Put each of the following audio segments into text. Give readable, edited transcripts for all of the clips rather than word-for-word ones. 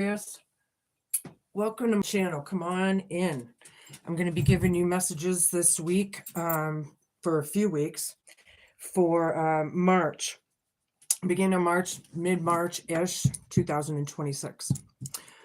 Aquarius. Welcome to my channel. Come on in. I'm going to be giving you messages this week for a few weeks for March, beginning of March, mid-March-ish, 2026.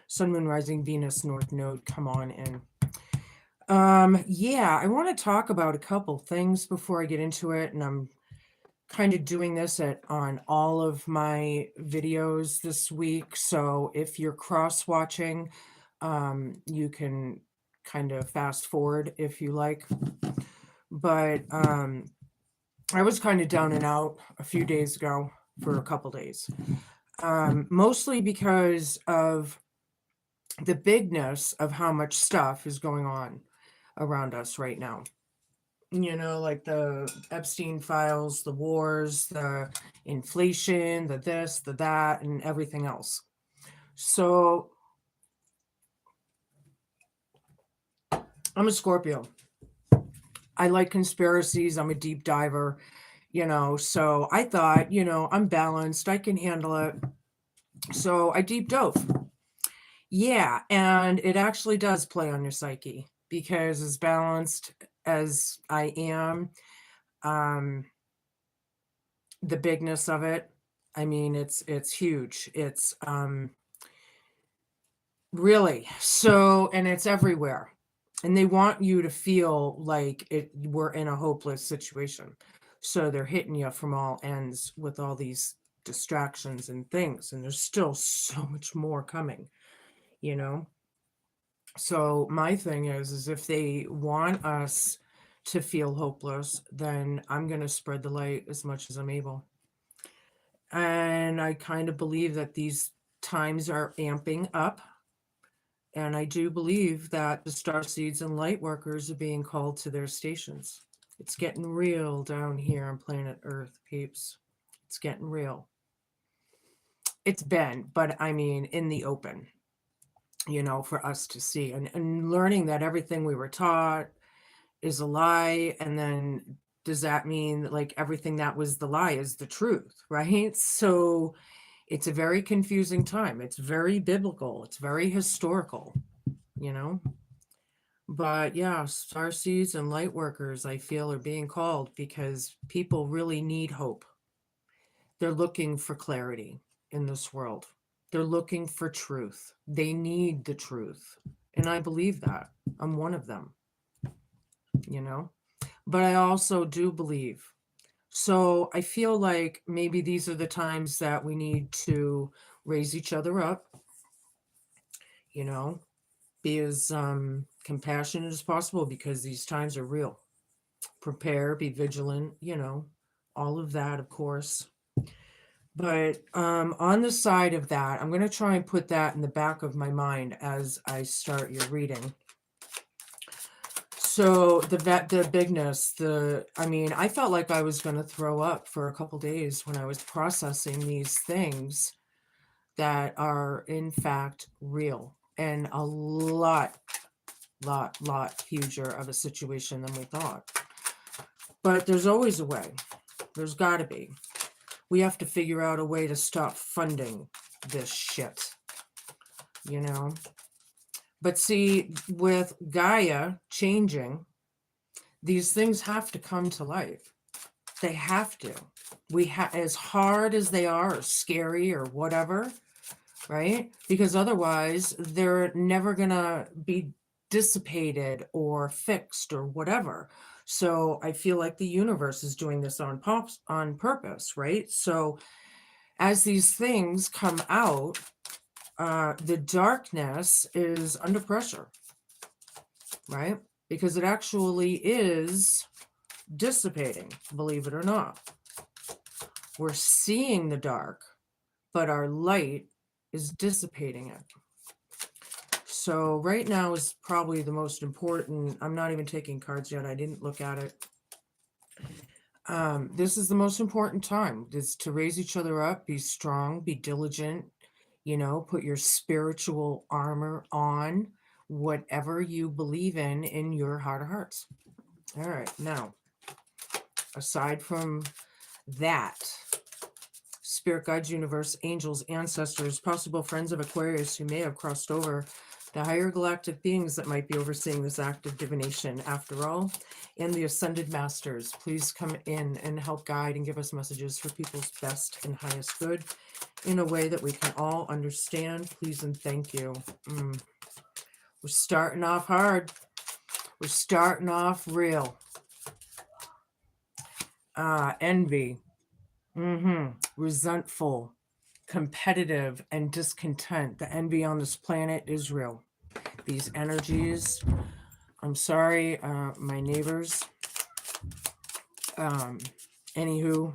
Sun, Moon, Rising, Venus, North Node. Come on in. Yeah, I want to talk about a couple things before I get into it, and I'm kind of doing this on all of my videos this week. So if you're cross watching, you can kind of fast forward if you like. But I was kind of down and out a few days ago for a couple days, mostly because of the bigness of how much stuff is going on around us right now. You know, like the Epstein files, the wars, the inflation, the this, the that, and everything else. So I'm a Scorpio. I like conspiracies. I'm a deep diver, so I thought, I'm balanced. I can handle it. So I deep dove. Yeah. And it actually does play on your psyche because as balanced as I am, the bigness of it, I mean, it's huge. It's really so, and it's everywhere. And they want you to feel like we're in a hopeless situation. So they're hitting you from all ends with all these distractions and things. And there's still so much more coming, you know? So my thing is if they want us to feel hopeless, then I'm going to spread the light as much as I'm able. And I kind of believe that these times are amping up. And I do believe that the Starseeds and Lightworkers are being called to their stations. It's getting real down here on planet Earth, peeps. It's getting real. It's been, but I mean, in the open, for us to see. And learning that everything we were taught is a lie. And then does that mean that, like, everything that was the lie is the truth, right? So it's a very confusing time. It's very biblical. It's very historical, you know? But yeah, starseeds and light workers, I feel, are being called because people really need hope. They're looking for clarity in this world. They're looking for truth. They need the truth. And I believe that. I'm one of them, you know? But I also do believe. So I feel like maybe these are the times that we need to raise each other up, you know, be as compassionate as possible because these times are real. Prepare, be vigilant, all of that, of course. But on the side of that, I'm going to try and put that in the back of my mind as I start your reading. So the bigness, I felt like I was going to throw up for a couple days when I was processing these things that are in fact real and a lot huger of a situation than we thought. But there's always a way. There's got to be. We have to figure out a way to stop funding this shit, But see, with Gaia changing, these things have to come to life. They have to. As hard as they are, or scary, or whatever, right? Because otherwise, they're never gonna be dissipated or fixed or whatever. So I feel like the universe is doing this on purpose, right? So as these things come out, the darkness is under pressure, right? Because it actually is dissipating, believe it or not. We're seeing the dark, but our light is dissipating it. So right now is probably the most important. I'm not even taking cards yet. I didn't look at it. This is the most important time, is to raise each other up, be strong, be diligent, put your spiritual armor on, whatever you believe in your heart of hearts. All right. Now, aside from that, spirit guides, universe, angels, ancestors, possible friends of Aquarius who may have crossed over, the higher galactic beings that might be overseeing this act of divination after all, and the ascended masters, please come in and help guide and give us messages for people's best and highest good in a way that we can all understand. Please and thank you. We're starting off hard. We're starting off real. Envy, resentful, competitive, and discontent. The envy on this planet is real. These energies, I'm sorry, my neighbors. Anywho,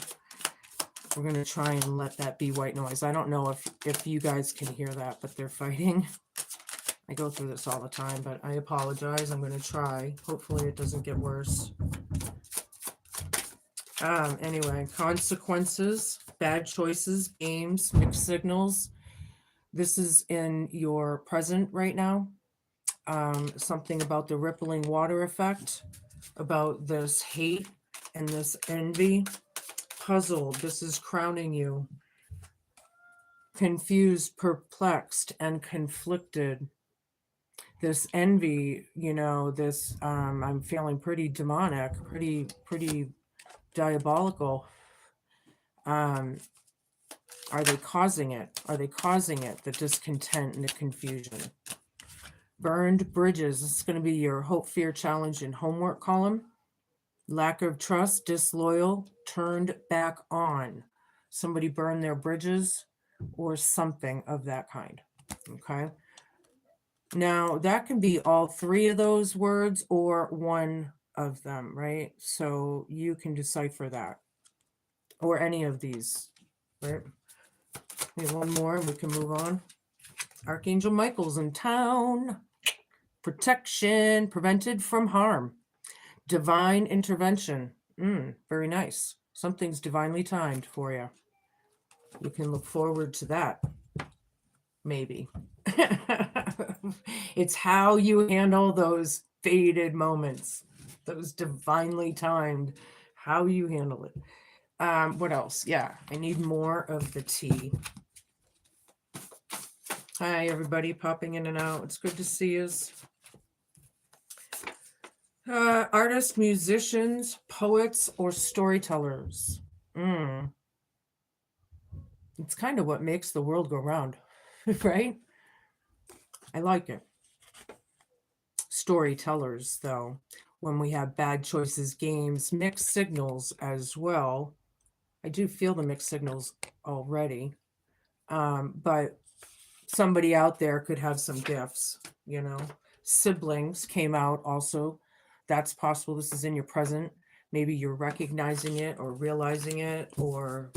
we're going to try and let that be white noise. I don't know if you guys can hear that, but they're fighting. I go through this all the time, but I apologize. I'm going to try. Hopefully it doesn't get worse. Anyway, consequences, bad choices, games, mixed signals. This is in your present right now. Something about the rippling water effect, about this hate and this envy. Puzzled, this is crowning you. Confused, perplexed, and conflicted. This envy, you know, this, I'm feeling pretty demonic, pretty diabolical. Are they causing it? Are they causing it? The discontent and the confusion. Burned bridges. This is going to be your hope, fear, challenge, and homework column. Lack of trust, disloyal, turned back on. Somebody burned their bridges or something of that kind. Okay. Now that can be all three of those words or one of them, right? So you can decipher that, or any of these, right? Maybe one more and we can move on. Archangel Michael's in town. Protection, prevented from harm. Divine intervention. Very nice. Something's divinely timed for you. You can look forward to that. Maybe. It's how you handle those fated moments, those divinely timed, how you handle it. What else? Yeah, I need more of the tea. Hi, everybody popping in and out. It's good to see us. Artists, musicians, poets, or storytellers. It's kind of what makes the world go round, right? I like it. Storytellers, though, when we have bad choices, games, mixed signals as well. I do feel the mixed signals already, but somebody out there could have some gifts, you know. Siblings came out also. That's possible. This is in your present. Maybe you're recognizing it or realizing it or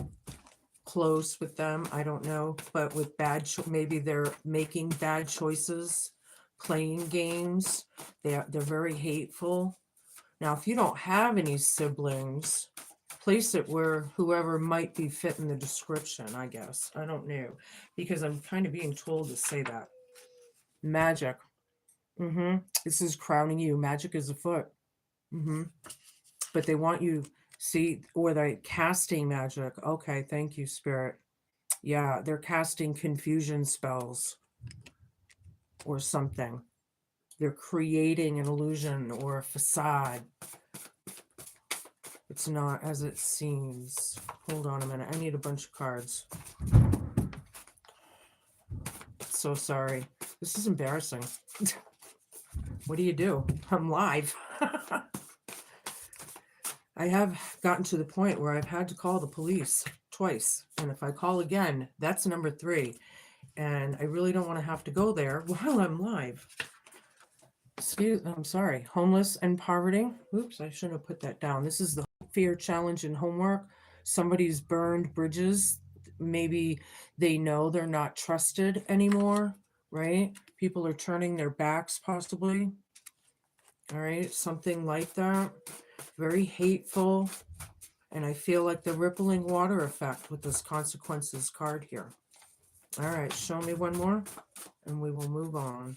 close with them. I don't know. But with maybe they're making bad choices, playing games. They're very hateful. Now, if you don't have any siblings, place it where whoever might be fitting the description, I guess. I don't know. Because I'm kind of being told to say that. Magic. This is crowning you. Magic is afoot. But they want you, see, or they're casting magic. Okay, thank you, Spirit. Yeah, they're casting confusion spells or something. They're creating an illusion or a facade. It's not as it seems. Hold on a minute. I need a bunch of cards. So sorry. This is embarrassing. What do you do? I'm live. I have gotten to the point where I've had to call the police twice. And if I call again, that's number 3. And I really don't want to have to go there while I'm live. I'm sorry. Homeless and poverty. Oops, I shouldn't have put that down. This is the fear, challenge, and homework. Somebody's burned bridges. Maybe they know they're not trusted anymore, right? People are turning their backs possibly. All right, something like that. Very hateful. And I feel like the rippling water effect with this consequences card here. All right, show me one more and we will move on.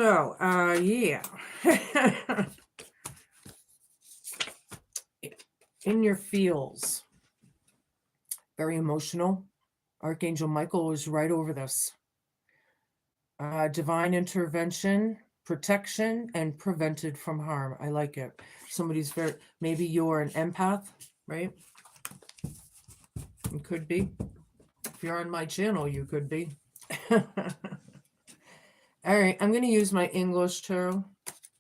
So, yeah. In your feels, very emotional. Archangel Michael is right over this. Divine intervention, protection, and prevented from harm. I like it. Somebody's very, maybe you're an empath, right? You could be. If you're on my channel, you could be. All right, I'm going to use my English tarot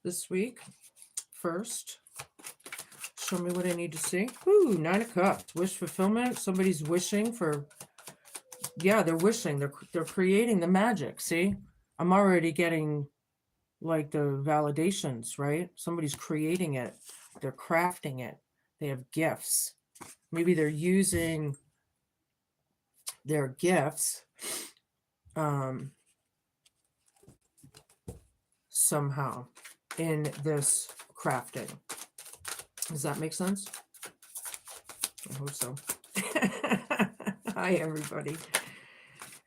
this week first. Show me what I need to see. Ooh, 9 of Cups. Wish fulfillment. Somebody's wishing for, yeah, they're wishing. They're creating the magic. See? I'm already getting like the validations, right? Somebody's creating it. They're crafting it. They have gifts. Maybe they're using their gifts somehow in this crafting. Does that make sense? I hope so. Hi, everybody.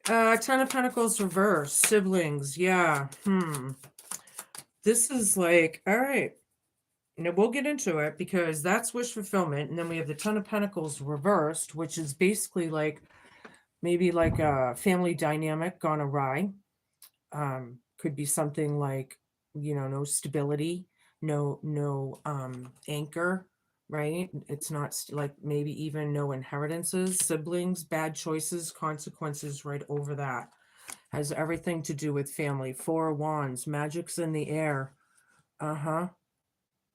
10 of Pentacles reverse. Siblings. Yeah. This is like, all right. Now, we'll get into it because that's wish fulfillment. And then we have the 10 of Pentacles reversed, which is basically like maybe like a family dynamic gone awry. Could be something like, you know, no stability, no anchor, right? It's not like maybe even no inheritances, siblings, bad choices, consequences right over that. Has everything to do with family. 4 of Wands, magic's in the air.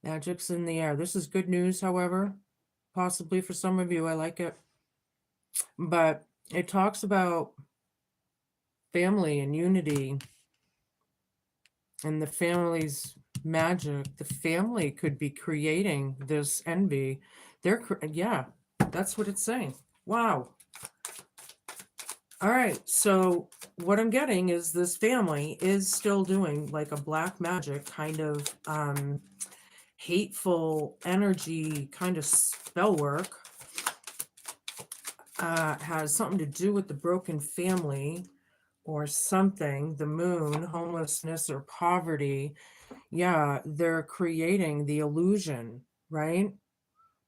Magic's in the air. This is good news, however, possibly for some of you. I like it. But it talks about family and unity and the family's magic. The family could be creating this envy. Yeah, that's what it's saying. Wow. All right, so what I'm getting is this family is still doing like a black magic kind of hateful energy kind of spell work. Has something to do with the broken family or something, the moon, homelessness or poverty. Yeah, they're creating the illusion, right?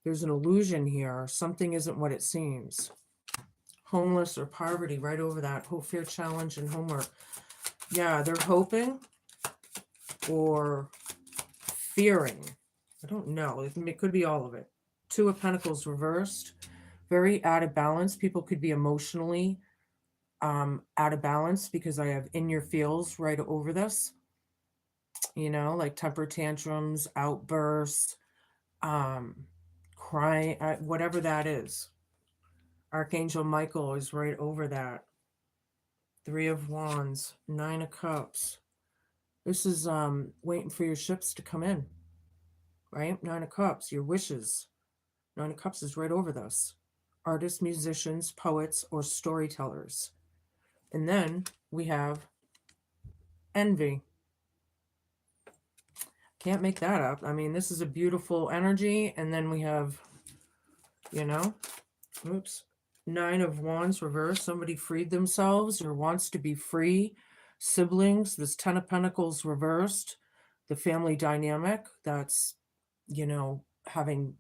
There's an illusion here. Something isn't what it seems. Homeless or poverty, right over that. Hope, fear, challenge, and homework. Yeah, they're hoping or fearing. I don't know. It could be all of it. 2 of Pentacles reversed. Very out of balance. People could be emotionally out of balance because I have in your feels right over this. You know, like temper tantrums, outbursts, crying, whatever that is. Archangel Michael is right over that. 3 of Wands, 9 of Cups. This is waiting for your ships to come in, right? 9 of Cups, your wishes. 9 of Cups is right over this. Artists, musicians, poets, or storytellers. And then we have envy. Can't make that up. I mean, this is a beautiful energy. And then we have, you know, oops, 9 of Wands reverse. Somebody freed themselves or wants to be free. Siblings, this 10 of Pentacles reversed. The family dynamic that's, you know, having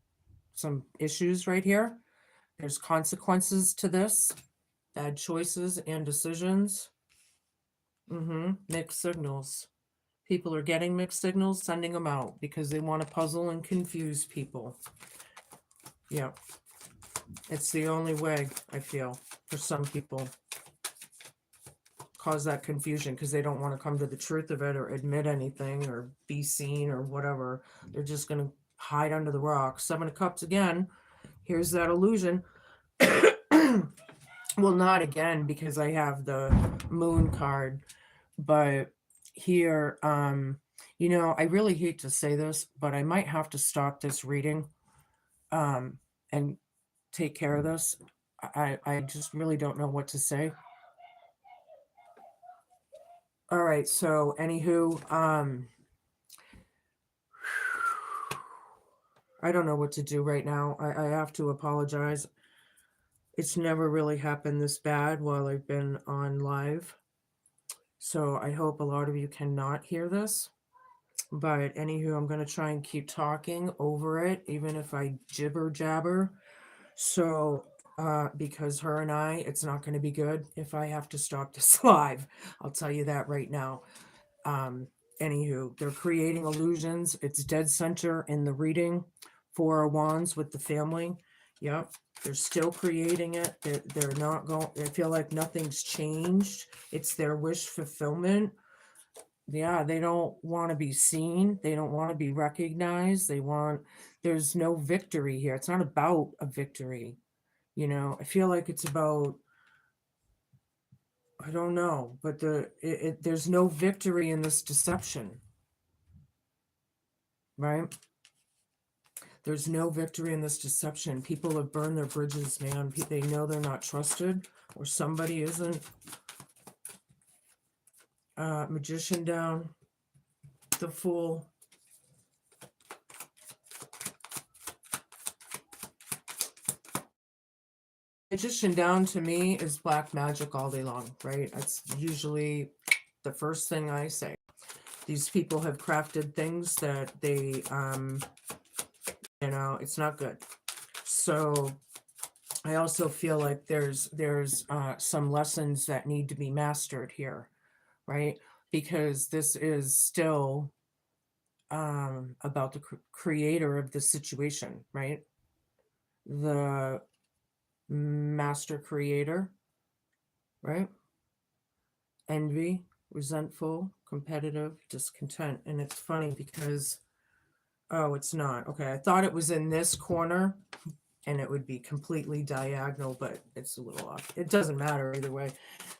some issues right here. There's consequences to this. Bad choices and decisions. Mixed signals. People are getting mixed signals, sending them out because they want to puzzle and confuse people. Yeah. It's the only way, I feel, for some people. Cause that confusion because they don't want to come to the truth of it or admit anything or be seen or whatever. They're just going to hide under the rock. 7 of Cups again. Here's that illusion. Well, not again because I have the Moon card. But here, you know, I really hate to say this, but I might have to stop this reading and take care of this. I just really don't know what to say. All right, so anywho, I don't know what to do right now. I have to apologize. It's never really happened this bad while I've been on live. So I hope a lot of you cannot hear this. But anywho, I'm going to try and keep talking over it, even if I jibber jabber. So, because her and I, it's not going to be good if I have to stop this live. I'll tell you that right now. Anywho, they're creating illusions. It's dead center in the reading. Four of Wands with the family. Yep. They're still creating it. They're not going, I feel like nothing's changed. It's their wish fulfillment. Yeah, they don't want to be seen. They don't want to be recognized. There's no victory here. It's not about a victory. You know, I feel like it's about, I don't know, but there's no victory in this deception, right? There's no victory in this deception. People have burned their bridges, man. They know they're not trusted, or somebody isn't. Magician down, the Fool. Magician down to me is black magic all day long, right? That's usually the first thing I say. These people have crafted things that they, you know, it's not good. So I also feel like there's some lessons that need to be mastered here, right? Because this is still about the creator of the situation, right? The master creator, right? Envy, resentful, competitive, discontent. And it's funny because, oh, it's not. Okay, I thought it was in this corner and it would be completely diagonal, but it's a little off. It doesn't matter either way.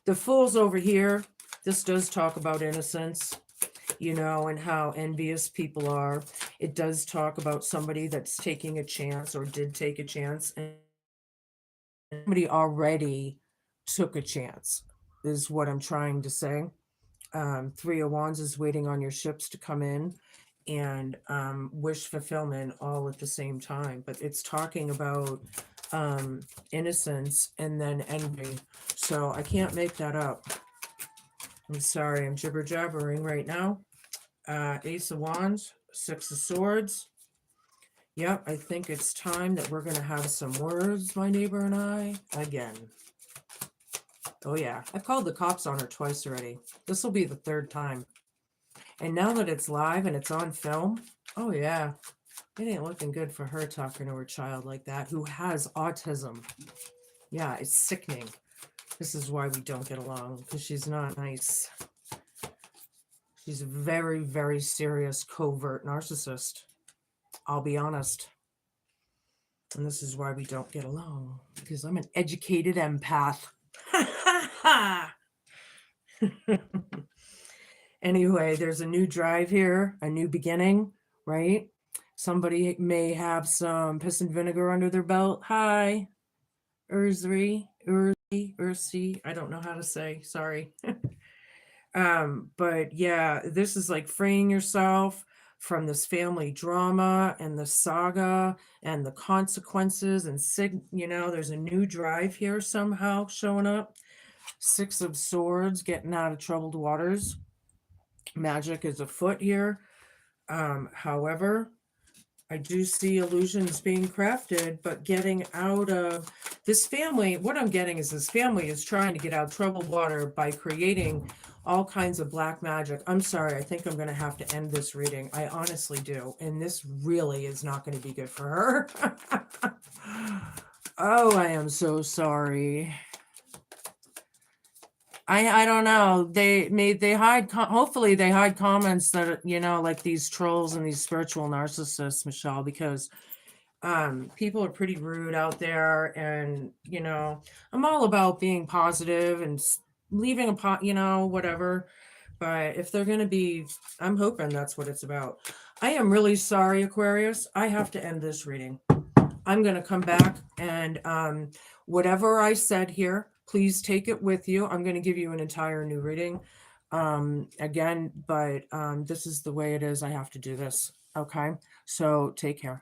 The Fool's over here. This does talk about innocence, you know, and how envious people are. It does talk about somebody that's taking a chance or did take a chance, and somebody already took a chance, is what I'm trying to say. Three of Wands is waiting on your ships to come in, and wish fulfillment all at the same time. But it's talking about innocence and then envy. So I can't make that up. I'm sorry, I'm jibber jabbering right now. Ace of Wands, Six of Swords. Yep, I think it's time that we're going to have some words, my neighbor and I, again. Oh yeah, I've called the cops on her twice already. This will be the third time. And now that it's live and it's on film, oh yeah, it ain't looking good for her talking to her child like that, who has autism. Yeah, it's sickening. This is why we don't get along, because she's not nice. She's a very, very serious, covert narcissist. I'll be honest. And this is why we don't get along, because I'm an educated empath. Anyway, there's a new drive here, a new beginning, right? Somebody may have some piss and vinegar under their belt. Hi, Urzi, I don't know how to say, sorry. But yeah, this is like freeing yourself from this family drama and the saga and the consequences and you know, there's a new drive here somehow showing up. Six of Swords, getting out of troubled waters. Magic is afoot here. However, I do see illusions being crafted, but getting out of this family, what I'm getting is this family is trying to get out of troubled water by creating all kinds of black magic. I'm sorry, I think I'm going to have to end this reading. I honestly do. And this really is not going to be good for her. Oh, I am so sorry. I don't know. They hide, hopefully they hide comments that, you know, like these trolls and these spiritual narcissists, Michelle, because people are pretty rude out there. And, you know, I'm all about being positive and leaving a pot, you know, whatever. But if they're going to be, I'm hoping that's what it's about. I am really sorry, Aquarius. I have to end this reading. I'm going to come back and whatever I said here, please take it with you. I'm going to give you an entire new reading again, but this is the way it is. I have to do this. Okay, so take care.